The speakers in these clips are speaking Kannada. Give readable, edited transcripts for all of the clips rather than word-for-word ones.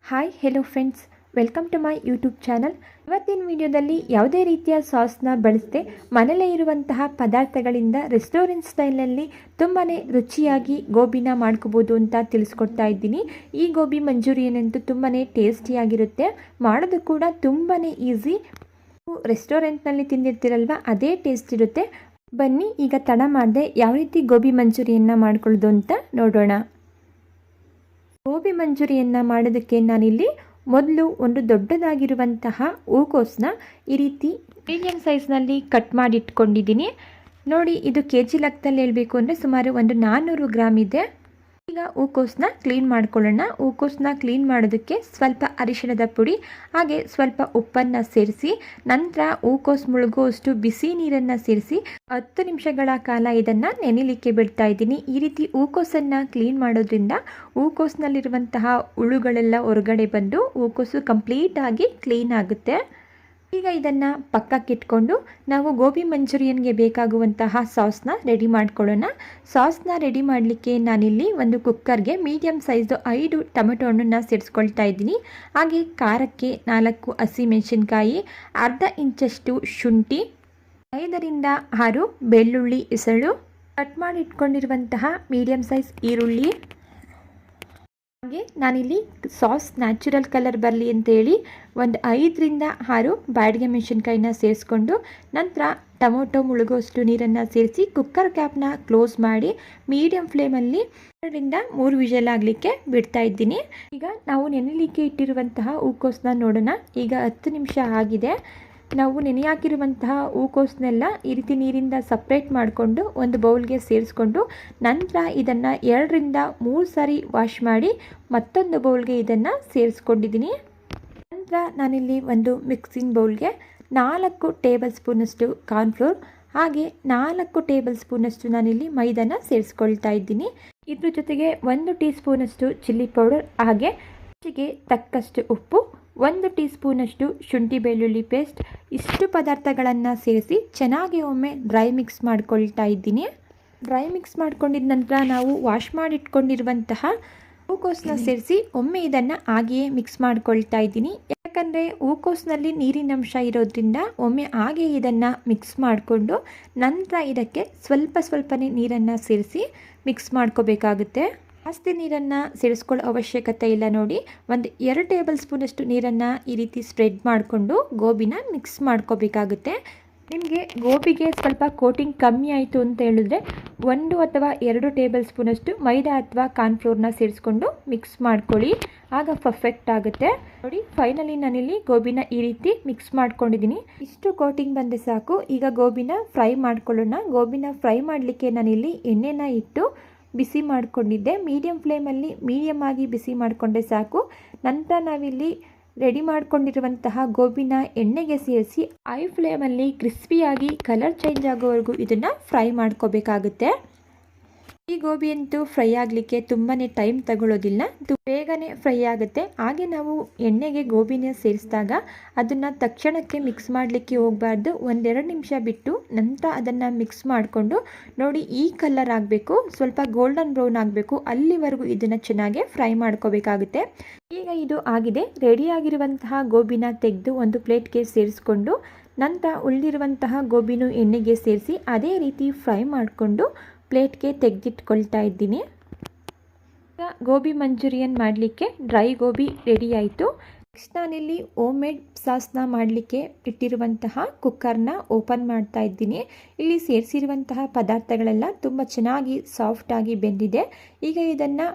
Hi hello friends, welcome to my YouTube channel. ಇವತ್ತಿನ ವಿಡಿಯೋದಲ್ಲಿ ಯಾವುದೇ ರೀತಿಯ ಸಾಸ್ನ ಬಳಸದೆ ಮನೆಯಲ್ಲೇ ಇರುವಂತಹ ಪದಾರ್ಥಗಳಿಂದ ರೆಸ್ಟೋರೆಂಟ್ ಸ್ಟೈಲಲ್ಲಿ ತುಂಬಾ ರುಚಿಯಾಗಿ ಗೋಬಿನ ಮಾಡ್ಕೋಬೋದು ಅಂತ ತಿಳಿಸ್ಕೊಡ್ತಾ ಇದ್ದೀನಿ. ಈ ಗೋಬಿ ಮಂಚೂರಿಯನ್ ಅಂತೂ ತುಂಬಾ ಟೇಸ್ಟಿಯಾಗಿರುತ್ತೆ, ಮಾಡೋದು ಕೂಡ ತುಂಬಾ ಈಸಿ. ರೆಸ್ಟೋರೆಂಟ್ನಲ್ಲಿ ತಿಂದಿರ್ತೀರಲ್ವ, ಅದೇ ಟೇಸ್ಟ್ ಇರುತ್ತೆ. ಬನ್ನಿ ಈಗ ತಡ ಮಾಡದೆ ಯಾವ ರೀತಿ ಗೋಬಿ ಮಂಚೂರಿಯನ್ನ ಮಾಡ್ಕೊಳ್ಳೋದು ಅಂತ ನೋಡೋಣ. ಗೋಬಿ ಮಂಚೂರಿಯನ್ನ ಮಾಡೋದಕ್ಕೆ ನಾನಿಲ್ಲಿ ಮೊದಲು ಒಂದು ದೊಡ್ಡದಾಗಿರುವಂತಹ ಹೂಕೋಸನ್ನ ಈ ರೀತಿ ಮೀಡಿಯಂ ಸೈಜ್ನಲ್ಲಿ ಕಟ್ ಮಾಡಿ ಇಟ್ಕೊಂಡಿದ್ದೀನಿ. ನೋಡಿ, ಇದು ಕೆಜಿ ಲೆಕ್ಕದಲ್ಲಿ ಹೇಳಬೇಕು ಅಂದರೆ ಸುಮಾರು ಒಂದು 400 ಗ್ರಾಮ್ ಇದೆ. ಈಗ ಹೂಕೋಸನ್ನ ಕ್ಲೀನ್ ಮಾಡ್ಕೊಳ್ಳೋಣ. ಹೂಕೋಸನ್ನ ಕ್ಲೀನ್ ಮಾಡೋದಕ್ಕೆ ಸ್ವಲ್ಪ ಅರಿಶಿಣದ ಪುಡಿ ಹಾಗೆ ಸ್ವಲ್ಪ ಉಪ್ಪನ್ನು ಸೇರಿಸಿ, ನಂತರ ಹೂಕೋಸು ಮುಳುಗುವಷ್ಟು ಬಿಸಿ ನೀರನ್ನು ಸೇರಿಸಿ 10 ನಿಮಿಷಗಳ ಕಾಲ ಇದನ್ನು ನೆನೆಲಿಕ್ಕೆ ಬಿಡ್ತಾ ಇದ್ದೀನಿ. ಈ ರೀತಿ ಹೂಕೋಸನ್ನು ಕ್ಲೀನ್ ಮಾಡೋದ್ರಿಂದ ಹೂಕೋಸಿನಲ್ಲಿರುವಂತಹ ಹುಳುಗಳೆಲ್ಲ ಹೊರಗಡೆ ಬಂದು ಹೂಕೋಸು ಕಂಪ್ಲೀಟಾಗಿ ಕ್ಲೀನ್ ಆಗುತ್ತೆ. ಈಗ ಇದನ್ನು ಪಕ್ಕಕ್ಕಿಟ್ಕೊಂಡು ನಾವು ಗೋಬಿ ಮಂಚೂರಿಯನ್ಗೆ ಬೇಕಾಗುವಂತಹ ಸಾಸ್ನ ರೆಡಿ ಮಾಡ್ಕೊಳ್ಳೋಣ. ಸಾಸ್ನ ರೆಡಿ ಮಾಡಲಿಕ್ಕೆ ನಾನಿಲ್ಲಿ ಒಂದು ಕುಕ್ಕರ್ಗೆ ಮೀಡಿಯಂ ಸೈಜ್ದು 5 ಟೊಮೆಟೊ ಹಣ್ಣನ್ನು ಸೇರಿಸ್ಕೊಳ್ತಾ ಇದ್ದೀನಿ. ಹಾಗೆ ಖಾರಕ್ಕೆ 4 ಹಸಿಮೆಣಸಿನ್ಕಾಯಿ, ಅರ್ಧ ಇಂಚಷ್ಟು ಶುಂಠಿ, 5ರಿಂದ 6 ಬೆಳ್ಳುಳ್ಳಿ ಎಸಳು, ಕಟ್ ಮಾಡಿ ಇಟ್ಕೊಂಡಿರುವಂತಹ ಮೀಡಿಯಂ ಸೈಜ್ ಈರುಳ್ಳಿ, ಹಾಗೆ ನಾನಿಲ್ಲಿ ಸಾಸ್ ನ್ಯಾಚುರಲ್ ಕಲರ್ ಬರಲಿ ಅಂತೇಳಿ ಒಂದು 5ರಿಂದ 6 ಬ್ಯಾಡಗೆ ಮೆಣಸಿನ್ಕಾಯಿನ ಸೇರಿಸ್ಕೊಂಡು ನಂತರ ಟೊಮೊಟೊ ಮುಳುಗೋಷ್ಟು ನೀರನ್ನು ಸೇರಿಸಿ ಕುಕ್ಕರ್ ಕ್ಯಾಪ್ನ ಕ್ಲೋಸ್ ಮಾಡಿ ಮೀಡಿಯಂ ಫ್ಲೇಮಲ್ಲಿ 2ರಿಂದ 3 ವಿಷಲ್ ಆಗಲಿಕ್ಕೆ ಬಿಡ್ತಾ ಇದ್ದೀನಿ. ಈಗ ನಾವು ನೆನೆಲಿಕ್ಕೆ ಇಟ್ಟಿರುವಂತಹ ಹೂಕೋಸನ್ನ ನೋಡೋಣ. ಈಗ 10 ನಿಮಿಷ ಆಗಿದೆ. ನಾವು ನೆನೆ ಹಾಕಿರುವಂತಹ ಹೂಕೋಸನ್ನೆಲ್ಲ ಈ ರೀತಿ ನೀರಿಂದ ಸಪ್ರೇಟ್ ಮಾಡಿಕೊಂಡು ಒಂದು ಬೌಲ್ಗೆ ಸೇರಿಸ್ಕೊಂಡು ನಂತರ ಇದನ್ನು 2ರಿಂದ 3 ಸಾರಿ ವಾಶ್ ಮಾಡಿ ಮತ್ತೊಂದು ಬೌಲ್ಗೆ ಇದನ್ನು ಸೇರಿಸ್ಕೊಂಡಿದ್ದೀನಿ. ನಂತರ ನಾನಿಲ್ಲಿ ಒಂದು ಮಿಕ್ಸಿಂಗ್ ಬೌಲ್ಗೆ 4 ಟೇಬಲ್ ಸ್ಪೂನಷ್ಟು ಕಾರ್ನ್ಫ್ಲೋರ್ ಹಾಗೆ 4 ಟೇಬಲ್ ಸ್ಪೂನಷ್ಟು ನಾನಿಲ್ಲಿ ಮೈದಾನ ಸೇರಿಸ್ಕೊಳ್ತಾ ಇದ್ದೀನಿ. ಇದ್ರ ಜೊತೆಗೆ 1 ಟೀ ಸ್ಪೂನಷ್ಟು ಚಿಲ್ಲಿ ಪೌಡರ್ ಹಾಗೆ ರುಚಿಗೆ ತಕ್ಕಷ್ಟು ಉಪ್ಪು, 1 ಟೀ ಸ್ಪೂನಷ್ಟು ಶುಂಠಿ ಬೆಳ್ಳುಳ್ಳಿ ಪೇಸ್ಟ್, ಇಷ್ಟು ಪದಾರ್ಥಗಳನ್ನು ಸೇರಿಸಿ ಚೆನ್ನಾಗಿ ಒಮ್ಮೆ ಡ್ರೈ ಮಿಕ್ಸ್ ಮಾಡ್ಕೊಳ್ತಾ ಇದ್ದೀನಿ. ಡ್ರೈ ಮಿಕ್ಸ್ ಮಾಡ್ಕೊಂಡಿದ ನಂತರ ನಾವು ವಾಶ್ ಮಾಡಿಟ್ಕೊಂಡಿರುವಂತಹ ಹೂಕೋಸನ್ನ ಸೇರಿಸಿ ಒಮ್ಮೆ ಇದನ್ನು ಹಾಗೆಯೇ ಮಿಕ್ಸ್ ಮಾಡ್ಕೊಳ್ತಾ ಇದ್ದೀನಿ. ಯಾಕಂದರೆ ಹೂಕೋಸಿನಲ್ಲಿ ನೀರಿನಂಶ ಇರೋದ್ರಿಂದ ಒಮ್ಮೆ ಹಾಗೆ ಇದನ್ನು ಮಿಕ್ಸ್ ಮಾಡಿಕೊಂಡು ನಂತರ ಇದಕ್ಕೆ ಸ್ವಲ್ಪನೇ ನೀರನ್ನು ಸೇರಿಸಿ ಮಿಕ್ಸ್ ಮಾಡ್ಕೋಬೇಕಾಗುತ್ತೆ. ಜಾಸ್ತಿ ನೀರನ್ನು ಸೇರಿಸ್ಕೊಳ್ಳೋ ಅವಶ್ಯಕತೆ ಇಲ್ಲ. ನೋಡಿ, ಒಂದು 2 ಟೇಬಲ್ ಸ್ಪೂನಷ್ಟು ನೀರನ್ನು ಈ ರೀತಿ ಸ್ಪ್ರೆಡ್ ಮಾಡಿಕೊಂಡು ಗೋಬಿನ ಮಿಕ್ಸ್ ಮಾಡ್ಕೋಬೇಕಾಗುತ್ತೆ. ನಿಮಗೆ ಗೋಬಿಗೆ ಸ್ವಲ್ಪ ಕೋಟಿಂಗ್ ಕಮ್ಮಿ ಆಯಿತು ಅಂತ ಹೇಳಿದ್ರೆ 1 ಅಥವಾ 2 ಟೇಬಲ್ ಸ್ಪೂನಷ್ಟು ಮೈದಾ ಅಥವಾ ಕಾರ್ನ್ಫ್ಲೋರ್ನ ಸೇರಿಸ್ಕೊಂಡು ಮಿಕ್ಸ್ ಮಾಡ್ಕೊಳ್ಳಿ, ಆಗ ಪರ್ಫೆಕ್ಟ್ ಆಗುತ್ತೆ. ನೋಡಿ, ಫೈನಲಿ ನಾನಿಲ್ಲಿ ಗೋಬಿನ ಈ ರೀತಿ ಮಿಕ್ಸ್ ಮಾಡ್ಕೊಂಡಿದ್ದೀನಿ. ಇಷ್ಟು ಕೋಟಿಂಗ್ ಬಂದರೆ ಸಾಕು. ಈಗ ಗೋಬಿನ ಫ್ರೈ ಮಾಡ್ಕೊಳ್ಳೋಣ. ಗೋಬಿನ ಫ್ರೈ ಮಾಡಲಿಕ್ಕೆ ನಾನಿಲ್ಲಿ ಎಣ್ಣೆನ ಇಟ್ಟು ಬಿಸಿ ಮಾಡಿಕೊಂಡಿದ್ದೆ. ಮೀಡಿಯಂ ಫ್ಲೇಮಲ್ಲಿ ಮೀಡಿಯಮ್ ಆಗಿ ಬಿಸಿ ಮಾಡಿಕೊಂಡೆ ಸಾಕು. ನಂತರ ನಾವಿಲ್ಲಿ ರೆಡಿ ಮಾಡ್ಕೊಂಡಿರುವಂತಹ ಗೋಬಿನ ಎಣ್ಣೆಗೆ ಸೇರಿಸಿ ಹೈ ಫ್ಲೇಮಲ್ಲಿ ಕ್ರಿಸ್ಪಿಯಾಗಿ ಕಲರ್ ಚೇಂಜ್ ಆಗೋವರೆಗೂ ಇದನ್ನು ಫ್ರೈ ಮಾಡ್ಕೋಬೇಕಾಗುತ್ತೆ. ಈ ಗೋಬಿ ಅಂತೂ ಫ್ರೈ ಆಗಲಿಕ್ಕೆ ತುಂಬಾ ಟೈಮ್ ತಗೊಳ್ಳೋದಿಲ್ಲ, ಬೇಗನೆ ಫ್ರೈ ಆಗುತ್ತೆ. ಹಾಗೆ ನಾವು ಎಣ್ಣೆಗೆ ಗೋಬಿನ ಸೇರಿಸಿದಾಗ ಅದನ್ನು ತಕ್ಷಣಕ್ಕೆ ಮಿಕ್ಸ್ ಮಾಡಲಿಕ್ಕೆ ಹೋಗಬಾರ್ದು. 1-2 ನಿಮಿಷ ಬಿಟ್ಟು ನಂತರ ಅದನ್ನು ಮಿಕ್ಸ್ ಮಾಡಿಕೊಂಡು ನೋಡಿ, ಈ ಕಲರ್ ಆಗಬೇಕು, ಸ್ವಲ್ಪ ಗೋಲ್ಡನ್ ಬ್ರೌನ್ ಆಗಬೇಕು, ಅಲ್ಲಿವರೆಗೂ ಇದನ್ನು ಚೆನ್ನಾಗಿ ಫ್ರೈ ಮಾಡ್ಕೋಬೇಕಾಗುತ್ತೆ. ಈಗ ಇದು ಆಗಿದೆ. ರೆಡಿಯಾಗಿರುವಂತಹ ಗೋಬಿನ ತೆಗೆದು ಒಂದು ಪ್ಲೇಟ್ಗೆ ಸೇರಿಸ್ಕೊಂಡು ನಂತರ ಉಳಿದಿರುವಂತಹ ಗೋಬಿನೂ ಎಣ್ಣೆಗೆ ಸೇರಿಸಿ ಅದೇ ರೀತಿ ಫ್ರೈ ಮಾಡಿಕೊಂಡು ಪ್ಲೇಟ್ಗೆ ತೆಗೆದಿಟ್ಕೊಳ್ತಾ ಇದ್ದೀನಿ. ಈಗ ಗೋಬಿ ಮಂಚೂರಿಯನ್ ಮಾಡಲಿಕ್ಕೆ ಡ್ರೈ ಗೋಬಿ ರೆಡಿ ಆಯಿತು. ನೆಕ್ಸ್ಟ್ ನಾನಿಲ್ಲಿ ಹೋಮ್ ಮೇಡ್ ಸಾಸ್ನ ಮಾಡಲಿಕ್ಕೆ ಇಟ್ಟಿರುವಂತಹ ಕುಕ್ಕರ್ನ ಓಪನ್ ಮಾಡ್ತಾ ಇದ್ದೀನಿ. ಇಲ್ಲಿ ಸೇರಿಸಿರುವಂತಹ ಪದಾರ್ಥಗಳೆಲ್ಲ ತುಂಬ ಚೆನ್ನಾಗಿ ಸಾಫ್ಟಾಗಿ ಬೆಂದಿದೆ. ಈಗ ಇದನ್ನು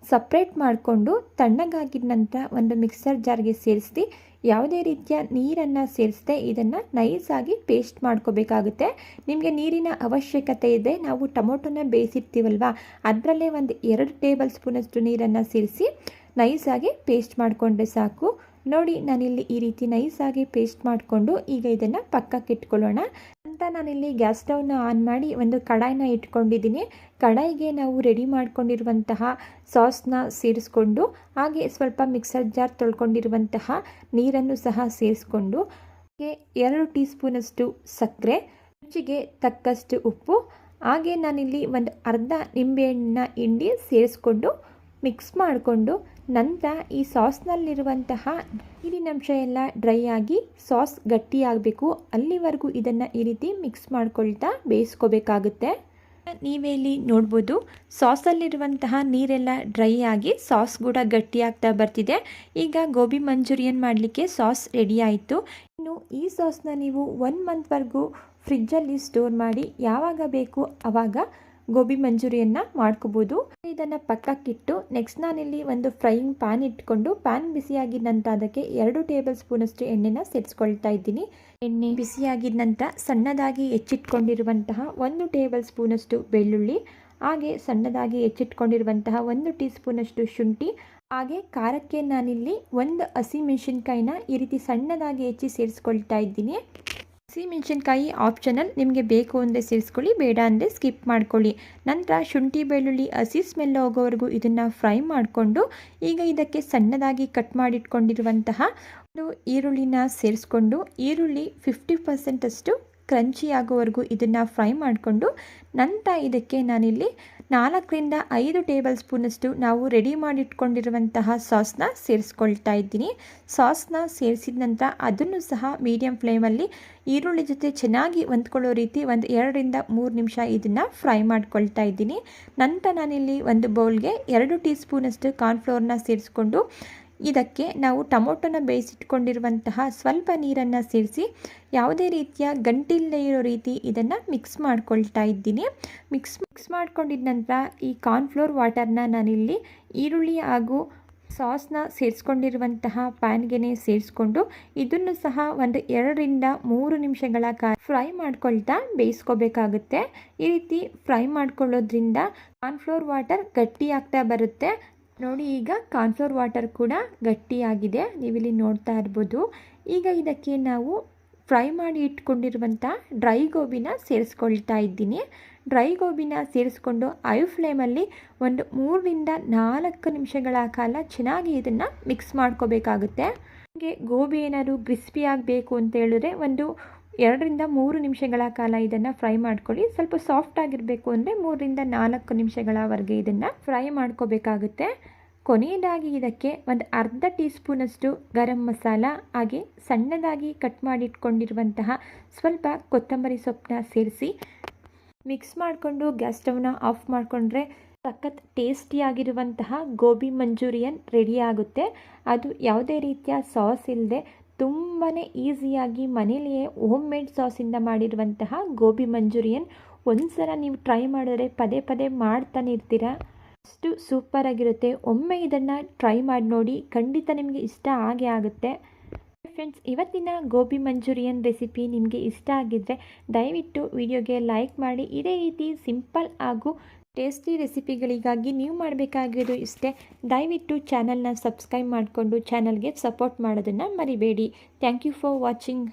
ಸಪ್ರೇಟ್ ಮಾಡಿಕೊಂಡು ತಣ್ಣಗಾಗಿದ ನಂತರ ಒಂದು ಮಿಕ್ಸರ್ ಜಾರ್ಗೆ ಸೇರಿಸಿ ಯಾವುದೇ ರೀತಿಯ ನೀರನ್ನು ಸೇರಿಸದೆ ಇದನ್ನು ನೈಸಾಗಿ ಪೇಸ್ಟ್ ಮಾಡ್ಕೋಬೇಕಾಗುತ್ತೆ. ನಿಮಗೆ ನೀರಿನ ಅವಶ್ಯಕತೆ ಇದೆ, ನಾವು ಟೊಮೊಟೊನ ಬೇಯಿಸಿರ್ತೀವಲ್ವ, ಅದರಲ್ಲೇ ಒಂದು 2 ಟೇಬಲ್ ಸ್ಪೂನಷ್ಟು ನೀರನ್ನು ಸೇರಿಸಿ ನೈಸಾಗಿ ಪೇಸ್ಟ್ ಮಾಡಿಕೊಂಡ್ರೆ ಸಾಕು. ನೋಡಿ, ನಾನಿಲ್ಲಿ ಈ ರೀತಿ ನೈಸಾಗಿ ಪೇಸ್ಟ್ ಮಾಡಿಕೊಂಡು ಈಗ ಇದನ್ನು ಪಕ್ಕಕ್ಕೆ ಇಟ್ಕೊಳ್ಳೋಣ. ಅಂತ ನಾನಿಲ್ಲಿ ಗ್ಯಾಸ್ ಸ್ಟವ್ನ ಆನ್ ಮಾಡಿ ಒಂದು ಕಡಾಯಿನ ಇಟ್ಕೊಂಡಿದ್ದೀನಿ. ಕಡಾಯಿಗೆ ನಾವು ರೆಡಿ ಮಾಡ್ಕೊಂಡಿರುವಂತಹ ಸಾಸ್ನ ಸೇರಿಸ್ಕೊಂಡು ಹಾಗೆ ಸ್ವಲ್ಪ ಮಿಕ್ಸರ್ ಜಾರ್ ತೊಳ್ಕೊಂಡಿರುವಂತಹ ನೀರನ್ನು ಸಹ ಸೇರಿಸ್ಕೊಂಡು ಹಾಗೆ 2 ಟೀ ಸ್ಪೂನಷ್ಟು ಸಕ್ಕರೆ, ರುಚಿಗೆ ತಕ್ಕಷ್ಟು ಉಪ್ಪು, ಹಾಗೆ ನಾನಿಲ್ಲಿ ಒಂದು ಅರ್ಧ ನಿಂಬೆಹಣ್ಣನ್ನ ಹಿಂಡಿ ಸೇರಿಸ್ಕೊಂಡು ಮಿಕ್ಸ್ ಮಾಡಿಕೊಂಡು ನಂತರ ಈ ಸಾಸ್ನಲ್ಲಿರುವಂತಹ ನೀರಿನಂಶ ಎಲ್ಲ ಡ್ರೈ ಆಗಿ ಸಾಸ್ ಗಟ್ಟಿಯಾಗಬೇಕು. ಅಲ್ಲಿವರೆಗೂ ಇದನ್ನು ಈ ರೀತಿ ಮಿಕ್ಸ್ ಮಾಡ್ಕೊಳ್ತಾ ಬೇಯಿಸ್ಕೋಬೇಕಾಗುತ್ತೆ. ನೀವೇ ಇಲ್ಲಿ ನೋಡ್ಬೋದು, ಸಾಸಲ್ಲಿರುವಂತಹ ನೀರೆಲ್ಲ ಡ್ರೈ ಆಗಿ ಸಾಸ್ ಕೂಡ ಗಟ್ಟಿಯಾಗ್ತಾ ಬರ್ತಿದೆ. ಈಗ ಗೋಬಿ ಮಂಚೂರಿಯನ್ ಮಾಡಲಿಕ್ಕೆ ಸಾಸ್ ರೆಡಿ ಆಯಿತು. ಇನ್ನು ಈ ಸಾಸ್ನ ನೀವು 1 ಮಂತ್ವರೆಗೂ ಫ್ರಿಜ್ಜಲ್ಲಿ ಸ್ಟೋರ್ ಮಾಡಿ ಯಾವಾಗ ಬೇಕು ಆವಾಗ ಗೋಬಿ ಮಂಚೂರಿಯನ್ನ ಮಾಡ್ಕೋಬೋದು. ಇದನ್ನು ಪಕ್ಕಕ್ಕಿಟ್ಟು ನೆಕ್ಸ್ಟ್ ನಾನಿಲ್ಲಿ ಒಂದು ಫ್ರೈಯಿಂಗ್ ಪ್ಯಾನ್ ಇಟ್ಕೊಂಡು ಪ್ಯಾನ್ ಬಿಸಿಯಾಗಿದ ನಂತರ ಅದಕ್ಕೆ 2 ಟೇಬಲ್ ಸ್ಪೂನಷ್ಟು ಎಣ್ಣೆನ ಸೇರಿಸ್ಕೊಳ್ತಾ ಇದ್ದೀನಿ. ಎಣ್ಣೆ ಬಿಸಿಯಾಗಿದ ನಂತರ ಸಣ್ಣದಾಗಿ ಹೆಚ್ಚಿಟ್ಕೊಂಡಿರುವಂತಹ 1 ಟೇಬಲ್ ಸ್ಪೂನಷ್ಟು ಬೆಳ್ಳುಳ್ಳಿ, ಹಾಗೆ ಸಣ್ಣದಾಗಿ ಹೆಚ್ಚಿಟ್ಕೊಂಡಿರುವಂತಹ 1 ಟೀ ಸ್ಪೂನಷ್ಟು ಶುಂಠಿ, ಹಾಗೆ ಖಾರಕ್ಕೆ ನಾನಿಲ್ಲಿ 1 ಹಸಿಮೆಣಸಿನ್ಕಾಯಿನ ಈ ರೀತಿ ಸಣ್ಣದಾಗಿ ಹೆಚ್ಚಿ ಸೇರಿಸ್ಕೊಳ್ತಾ ಇದ್ದೀನಿ. ಹಸಿಮೆಣಸಿನ್ಕಾಯಿ ಆಪ್ಷನಲ್, ನಿಮಗೆ ಬೇಕು ಅಂದರೆ ಸೇರಿಸ್ಕೊಳ್ಳಿ, ಬೇಡ ಅಂದರೆ ಸ್ಕಿಪ್ ಮಾಡ್ಕೊಳ್ಳಿ. ನಂತರ ಶುಂಠಿ ಬೆಳ್ಳುಳ್ಳಿ ಹಸಿ ಸ್ಮೆಲ್ ಹೋಗೋವರೆಗೂ ಇದನ್ನು ಫ್ರೈ ಮಾಡಿಕೊಂಡು ಈಗ ಇದಕ್ಕೆ ಸಣ್ಣದಾಗಿ ಕಟ್ ಮಾಡಿಟ್ಕೊಂಡಿರುವಂತಹ ಒಂದು ಈರುಳ್ಳಿನ ಸೇರಿಸ್ಕೊಂಡು ಈರುಳ್ಳಿ 50% ಅಷ್ಟು ಕ್ರಂಚಿ ಆಗೋವರೆಗೂ ಇದನ್ನು ಫ್ರೈ ಮಾಡಿಕೊಂಡು ನಂತರ ಇದಕ್ಕೆ ನಾನಿಲ್ಲಿ 4ರಿಂದ 5 ಟೇಬಲ್ ಸ್ಪೂನಷ್ಟು ನಾವು ರೆಡಿ ಮಾಡಿಟ್ಕೊಂಡಿರುವಂತಹ ಸಾಸ್ನ ಸೇರಿಸ್ಕೊಳ್ತಾ ಇದ್ದೀನಿ. ಸಾಸ್ನ ಸೇರಿಸಿದ ನಂತರ ಅದನ್ನು ಸಹ ಮೀಡಿಯಂ ಫ್ಲೇಮಲ್ಲಿ ಈರುಳ್ಳಿ ಜೊತೆ ಚೆನ್ನಾಗಿ ಹೊಂದ್ಕೊಳ್ಳೋ ರೀತಿ ಒಂದು 2ರಿಂದ 3 ನಿಮಿಷ ಇದನ್ನು ಫ್ರೈ ಮಾಡ್ಕೊಳ್ತಾ ಇದ್ದೀನಿ. ನಂತರ ನಾನಿಲ್ಲಿ ಒಂದು ಬೌಲ್ಗೆ 2 ಟೀ ಸ್ಪೂನಷ್ಟು ಕಾರ್ನ್ಫ್ಲೋರ್ನ ಸೇರಿಸ್ಕೊಂಡು ಇದಕ್ಕೆ ನಾವು ಟೊಮೊಟೊನ ಬೇಯಿಸಿಟ್ಕೊಂಡಿರುವಂತಹ ಸ್ವಲ್ಪ ನೀರನ್ನು ಸೇರಿಸಿ ಯಾವುದೇ ರೀತಿಯ ಗಂಟಿಲ್ಲದೆ ಇರೋ ರೀತಿ ಇದನ್ನು ಮಿಕ್ಸ್ ಮಾಡ್ಕೊಳ್ತಾ ಇದ್ದೀನಿ. ಮಿಕ್ಸ್ ಮಾಡ್ಕೊಂಡಿದ ನಂತರ ಈ ಕಾರ್ನ್ಫ್ಲೋರ್ ವಾಟರ್ನ ನಾನಿಲ್ಲಿ ಈರುಳ್ಳಿ ಹಾಗೂ ಸಾಸ್ನ ಸೇರಿಸ್ಕೊಂಡಿರುವಂತಹ ಪ್ಯಾನ್ಗೆ ಸೇರಿಸ್ಕೊಂಡು ಇದನ್ನು ಸಹ ಒಂದು 2ರಿಂದ 3 ನಿಮಿಷಗಳ ಕಾಲ ಫ್ರೈ ಮಾಡ್ಕೊಳ್ತಾ ಬೇಯಿಸ್ಕೋಬೇಕಾಗುತ್ತೆ. ಈ ರೀತಿ ಫ್ರೈ ಮಾಡ್ಕೊಳ್ಳೋದ್ರಿಂದ ಕಾರ್ನ್ಫ್ಲೋರ್ ವಾಟರ್ ಗಟ್ಟಿ ಆಗ್ತಾ ಬರುತ್ತೆ. ನೋಡಿ, ಈಗ ಕಾರ್ನ್ಫ್ಲೋರ್ ವಾಟರ್ ಕೂಡ ಗಟ್ಟಿಯಾಗಿದೆ, ನೀವಿಲ್ಲಿ ನೋಡ್ತಾ ಇರ್ಬೋದು. ಈಗ ಇದಕ್ಕೆ ನಾವು ಫ್ರೈ ಮಾಡಿ ಇಟ್ಕೊಂಡಿರುವಂಥ ಡ್ರೈ ಗೋಬಿನ ಸೇರಿಸ್ಕೊಳ್ತಾ ಇದ್ದೀನಿ. ಡ್ರೈ ಗೋಬಿನ ಸೇರಿಸ್ಕೊಂಡು ಐ ಫ್ಲೇಮಲ್ಲಿ ಒಂದು 3ರಿಂದ 4 ನಿಮಿಷಗಳ ಕಾಲ ಚೆನ್ನಾಗಿ ಇದನ್ನು ಮಿಕ್ಸ್ ಮಾಡ್ಕೋಬೇಕಾಗುತ್ತೆ. ನಿಮಗೆ ಗೋಬಿ ಏನಾದರೂ ಕ್ರಿಸ್ಪಿ ಆಗಬೇಕು ಅಂತ ಹೇಳಿದ್ರೆ ಒಂದು 2ರಿಂದ 3 ನಿಮಿಷಗಳ ಕಾಲ ಇದನ್ನು ಫ್ರೈ ಮಾಡ್ಕೊಳ್ಳಿ. ಸ್ವಲ್ಪ ಸಾಫ್ಟ್ ಆಗಿರಬೇಕು ಅಂದರೆ 3ರಿಂದ 4 ನಿಮಿಷಗಳವರೆಗೆ ಇದನ್ನು ಫ್ರೈ ಮಾಡ್ಕೋಬೇಕಾಗುತ್ತೆ. ಕೊನೆಯದಾಗಿ ಇದಕ್ಕೆ ಒಂದು ಅರ್ಧ ಟೀ ಸ್ಪೂನಷ್ಟು ಗರಂ ಮಸಾಲ, ಹಾಗೆ ಸಣ್ಣದಾಗಿ ಕಟ್ ಮಾಡಿಟ್ಕೊಂಡಿರುವಂತಹ ಸ್ವಲ್ಪ ಕೊತ್ತಂಬರಿ ಸೊಪ್ಪನ್ನ ಸೇರಿಸಿ ಮಿಕ್ಸ್ ಮಾಡಿಕೊಂಡು ಗ್ಯಾಸ್ ಸ್ಟವ್ನ ಆಫ್ ಮಾಡಿಕೊಂಡ್ರೆ ಸಖತ್ ಟೇಸ್ಟಿಯಾಗಿರುವಂತಹ ಗೋಬಿ ಮಂಚೂರಿಯನ್ ರೆಡಿ ಆಗುತ್ತೆ. ಅದು ಯಾವುದೇ ರೀತಿಯ ಸಾಸ್ ಇಲ್ಲದೆ ತುಂಬಾ ಈಸಿಯಾಗಿ ಮನೆಯಲ್ಲಿಯೇ ಹೋಮ್ ಮೇಡ್ ಸಾಸಿಂದ ಮಾಡಿರುವಂತಹ ಗೋಬಿ ಮಂಚೂರಿಯನ್ ಒಂದು ಸಲ ನೀವು ಟ್ರೈ ಮಾಡಿದ್ರೆ ಪದೇ ಪದೇ ಮಾಡ್ತಾನೆ ಇರ್ತೀರ. ಅಷ್ಟು ಸೂಪರಾಗಿರುತ್ತೆ. ಒಮ್ಮೆ ಇದನ್ನು ಟ್ರೈ ಮಾಡಿ ನೋಡಿ, ಖಂಡಿತ ನಿಮಗೆ ಇಷ್ಟ ಆಗೇ ಆಗುತ್ತೆ. ಫ್ರೆಂಡ್ಸ್, ಇವತ್ತಿನ ಗೋಬಿ ಮಂಚೂರಿಯನ್ ರೆಸಿಪಿ ನಿಮಗೆ ಇಷ್ಟ ಆಗಿದ್ದರೆ ದಯವಿಟ್ಟು ವಿಡಿಯೋಗೆ ಲೈಕ್ ಮಾಡಿ. ಇದೇ ರೀತಿ ಸಿಂಪಲ್ ಹಾಗೂ ಟೇಸ್ಟಿ ರೆಸಿಪಿಗಳಿಗಾಗಿ ನೀವು ಮಾಡಬೇಕಾಗಿರೋದು ಇಷ್ಟೇ. ದಯವಿಟ್ಟು ಚಾನಲ್ನ ಸಬ್ಸ್ಕ್ರೈಬ್ ಮಾಡಿಕೊಂಡು ಚಾನಲ್ಗೆ ಸಪೋರ್ಟ್ ಮಾಡೋದನ್ನು ಮರಿಬೇಡಿ. Thank you for watching.